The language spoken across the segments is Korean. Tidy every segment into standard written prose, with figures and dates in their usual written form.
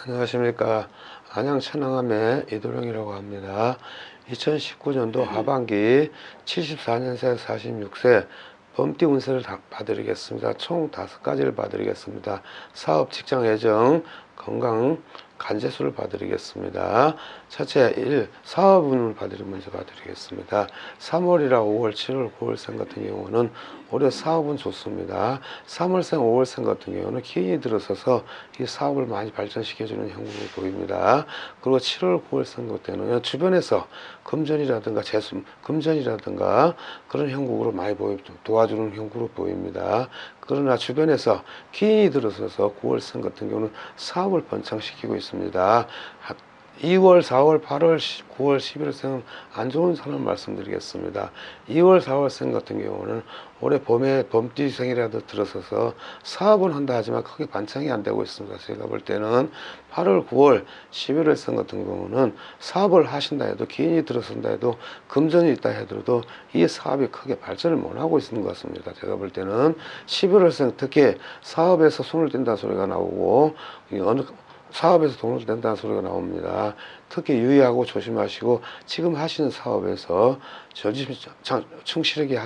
안녕하십니까. 안양 천왕함의 이도령이라고 합니다. 2019년도 하반기 74년생 46세 범띠 운세를 봐드리겠습니다. 총 5가지를 봐드리겠습니다. 사업, 직장, 애정, 건강, 간제수를 봐드리겠습니다. 첫째, 1. 사업운을 먼저 봐드리겠습니다. 3월이라 5월, 7월, 9월생 같은 경우는 올해 사업은 좋습니다. 3월생, 5월생 같은 경우는 기운이 들어서서 이 사업을 많이 발전시켜주는 형국이 보입니다. 그리고 7월, 9월생 같은 경우는 주변에서 금전이라든가 금전이라든가 그런 형국으로 많이 도와주는 형국으로 보입니다. 그러나 주변에서 기인이 들어서서 9월생 같은 경우는 사업을 번창시키고 있습니다. 2월, 4월, 8월, 9월, 11월생은 안 좋은 사람 말씀드리겠습니다. 2월, 4월생 같은 경우는 올해 범띠생이라도 들어서서 사업은 한다 하지만 크게 반창이 안 되고 있습니다. 제가 볼 때는 8월, 9월, 11월생 같은 경우는 사업을 하신다 해도 기인이 들어선다 해도 금전이 있다 하더라도 이 사업이 크게 발전을 못 하고 있는 것 같습니다. 제가 볼 때는 11월생 특히 사업에서 손을 뗀다는 소리가 나오고 사업에서 돈을 낸다는 소리가 나옵니다. 특히 유의하고 조심하시고 지금 하시는 사업에서 충실하게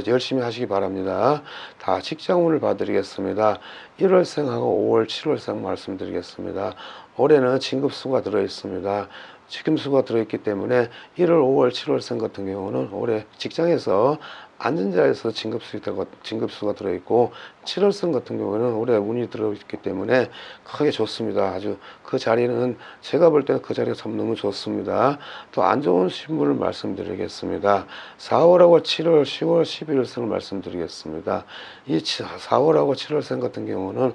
열심히 하시기 바랍니다. 다 직장운을 봐드리겠습니다. 1월생하고 5월, 7월생 말씀드리겠습니다. 올해는 진급수가 들어있습니다. 직금수가 들어있기 때문에 1월, 5월, 7월생 같은 경우는 올해 직장에서 앉은 자리에서 진급수가 들어있고 7월생 같은 경우는 올해 운이 들어있기 때문에 크게 좋습니다. 아주 그 자리는 제가 볼 때는 그 자리가 참 너무 좋습니다. 또 안 좋은 신분을 말씀드리겠습니다. 4월하고 7월, 10월, 11월생을 말씀드리겠습니다. 이 4월하고 7월생 같은 경우는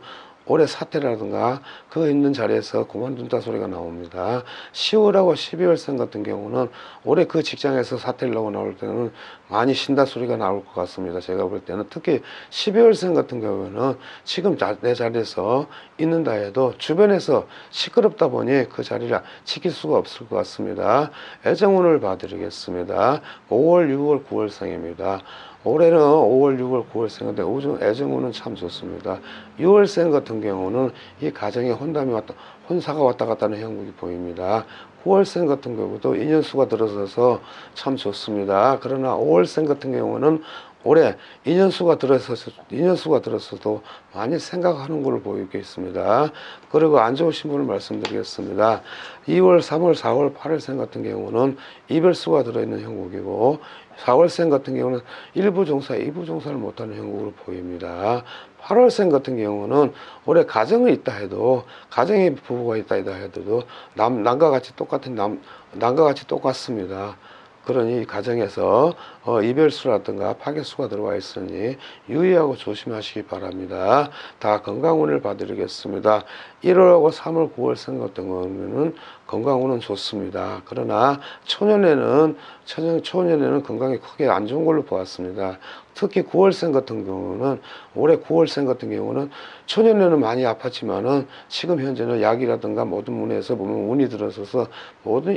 올해 사태라든가 그 있는 자리에서 그만둔다 소리가 나옵니다. 10월하고 12월생 같은 경우는 올해 그 직장에서 사태를 하고 나올 때는 많이 쉰다 소리가 나올 것 같습니다. 제가 볼 때는 특히 12월생 같은 경우는 지금 내 자리에서 있는다 해도 주변에서 시끄럽다 보니 그 자리를 지킬 수가 없을 것 같습니다. 애정운을 봐드리겠습니다. 5월, 6월, 9월생입니다. 올해는 5월, 6월, 9월생인데 애정운은 참 좋습니다. 6월생 같은 경우는 이 가정에 혼사가 왔다 갔다 하는 형국이 보입니다. 9월생 같은 경우도 인연수가 들어서서 참 좋습니다. 그러나 5월생 같은 경우는 올해 인연수가 들어서도 많이 생각하는 걸로 보이고 있습니다. 그리고 안 좋으신 분을 말씀드리겠습니다. 2월, 3월, 4월, 8월생 같은 경우는 이별수가 들어있는 형국이고 4월생 같은 경우는 일부 종사, 2부 종사를 못하는 형국으로 보입니다. 8월생 같은 경우는 올해 가정이 있다 해도 가정에 부부가 있다 해도 남과 같이 똑같습니다. 그러니 가정에서 이별수라든가 파괴수가 들어와 있으니 유의하고 조심하시기 바랍니다. 다 건강운을 봐드리겠습니다. 1월하고 3월, 9월생 같은 경우는 건강운은 좋습니다. 그러나 초년에는 건강이 크게 안 좋은 걸로 보았습니다. 특히 9월생 같은 경우는 올해 9월생 같은 경우는 초년에는 많이 아팠지만은 지금 현재는 약이라든가 모든 면에서 보면 운이 들어서서 모든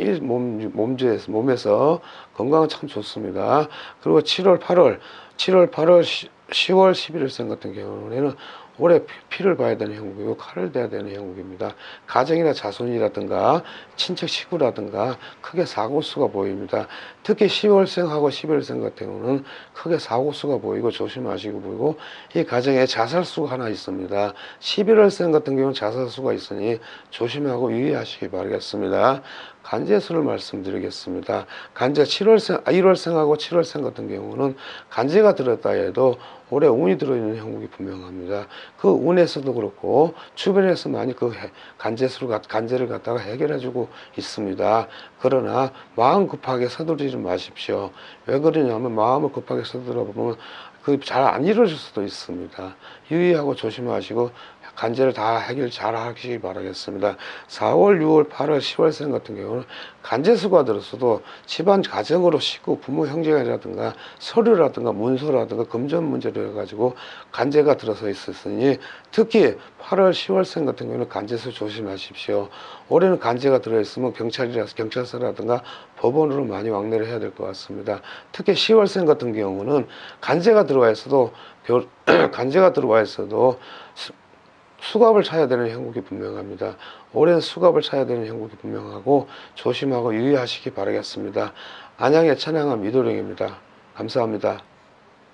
몸에서 건강은 참 좋습니다. 그리고 7월, 8월, 10월, 11월생 같은 경우에는 올해 피를 봐야 되는 형국이고 칼을 대야 되는 형국입니다. 가정이나 자손이라든가 친척 식구라든가 크게 사고수가 보입니다. 특히 10월생하고 11월생 같은 경우는 크게 사고수가 보이고 조심하시고 보이고 이 가정에 자살수가 하나 있습니다. 11월생 같은 경우는 자살수가 있으니 조심하고 유의하시기 바라겠습니다. 간제수를 말씀드리겠습니다. 간제 1월생하고 7월생 같은 경우는 간제가 들었다 해도 올해 운이 들어있는 형국이 분명합니다. 그 운에서도 그렇고 주변에서 많이 그 간제를 갖다가 해결해주고 있습니다. 그러나 마음 급하게 서두르지 마십시오. 왜 그러냐면 마음을 급하게 서두르다 보면 그 잘 안 이루어질 수도 있습니다. 유의하고 조심하시고 간제를 다 해결 잘 하시기 바라겠습니다. 4월, 6월, 8월, 10월생 같은 경우는 간제수가 들었어도 집안 가정으로 식구, 부모, 형제라든가 서류라든가 문서라든가 금전 문제로 해가지고 간제가 들어서 있었으니 특히 8월, 10월생 같은 경우는 간제수 조심하십시오. 올해는 간제가 들어있으면 경찰서라든가 법원으로 많이 왕래를 해야 될 것 같습니다. 특히 10월생 같은 경우는 간제가 들어와 있어도 수갑을 차야 되는 형국이 분명합니다. 올해는 수갑을 차야 되는 형국이 분명하고 조심하고 유의하시기 바라겠습니다. 안양의 천양함 이도령입니다. 감사합니다.